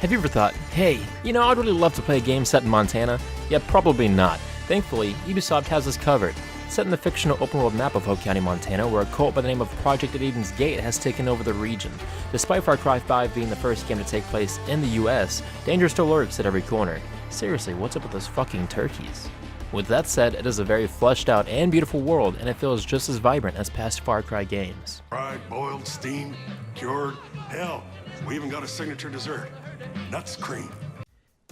Have you ever thought, hey, I'd really love to play a game set in Montana? Yeah, probably not. Thankfully, Ubisoft has us covered. Set in the fictional open-world map of Hope County, Montana, where a cult by the name of Project Eden's Gate has taken over the region. Despite Far Cry 5 being the first game to take place in the US, danger still lurks at every corner. Seriously, what's up with those fucking turkeys? With that said, it is a very fleshed out and beautiful world, and it feels just as vibrant as past Far Cry games. Fried, boiled, steamed, cured, hell, we even got a signature dessert. Nuts cream.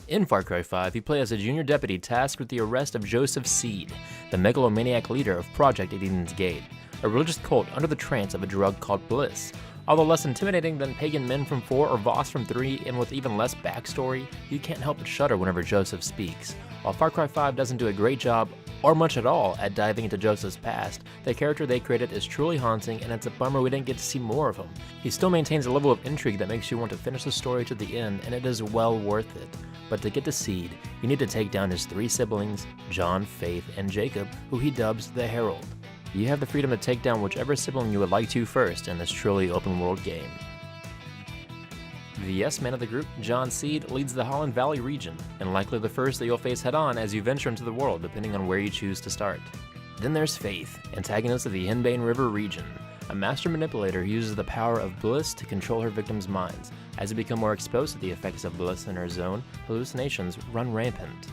In Far Cry 5, you play as a junior deputy tasked with the arrest of Joseph Seed, the megalomaniac leader of Project Eden's Gate, a religious cult under the trance of a drug called Bliss. Although less intimidating than pagan men from 4 or Voss from 3, and with even less backstory, you can't help but shudder whenever Joseph speaks. While Far Cry 5 doesn't do a great job, or much at all, at diving into Joseph's past, the character they created is truly haunting, and it's a bummer we didn't get to see more of him. He still maintains a level of intrigue that makes you want to finish the story to the end, and it is well worth it. But to get to Seed, you need to take down his 3 siblings, John, Faith, and Jacob, who he dubs the Herald. You have the freedom to take down whichever sibling you would like to first in this truly open-world game. The yes-man of the group, John Seed, leads the Holland Valley region, and likely the first that you'll face head-on as you venture into the world, depending on where you choose to start. Then there's Faith, antagonist of the Henbane River region, a master manipulator who uses the power of Bliss to control her victims' minds. As you become more exposed to the effects of Bliss in her zone, hallucinations run rampant.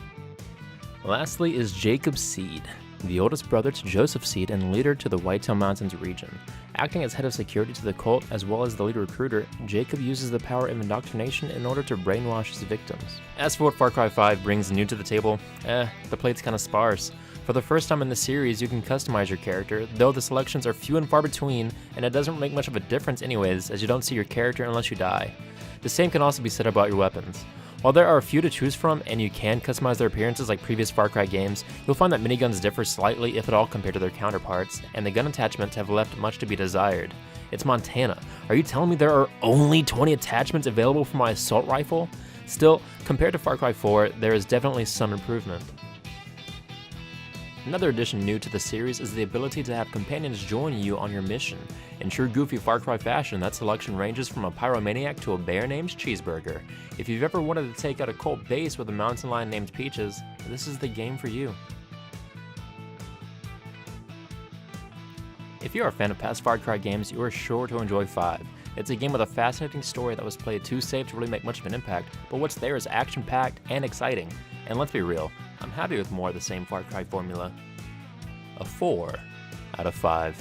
Lastly is Jacob Seed, the oldest brother to Joseph Seed and leader to the Whitetail Mountains region. Acting as head of security to the cult as well as the lead recruiter, Jacob uses the power of indoctrination in order to brainwash his victims. As for what Far Cry 5 brings new to the table, the plate's kinda sparse. For the first time in the series, you can customize your character, though the selections are few and far between, and it doesn't make much of a difference anyways, as you don't see your character unless you die. The same can also be said about your weapons. While there are a few to choose from, and you can customize their appearances like previous Far Cry games, you'll find that miniguns differ slightly, if at all, compared to their counterparts, and the gun attachments have left much to be desired. It's Montana. Are you telling me there are only 20 attachments available for my assault rifle? Still, compared to Far Cry 4, there is definitely some improvement. Another addition new to the series is the ability to have companions join you on your mission. In true goofy Far Cry fashion, that selection ranges from a pyromaniac to a bear named Cheeseburger. If you've ever wanted to take out a cult base with a mountain lion named Peaches, this is the game for you. If you're a fan of past Far Cry games, you are sure to enjoy 5. It's a game with a fascinating story that was played too safe to really make much of an impact, but what's there is action-packed and exciting. And let's be real, I'm happy with more of the same Far Cry formula. A 4 out of 5.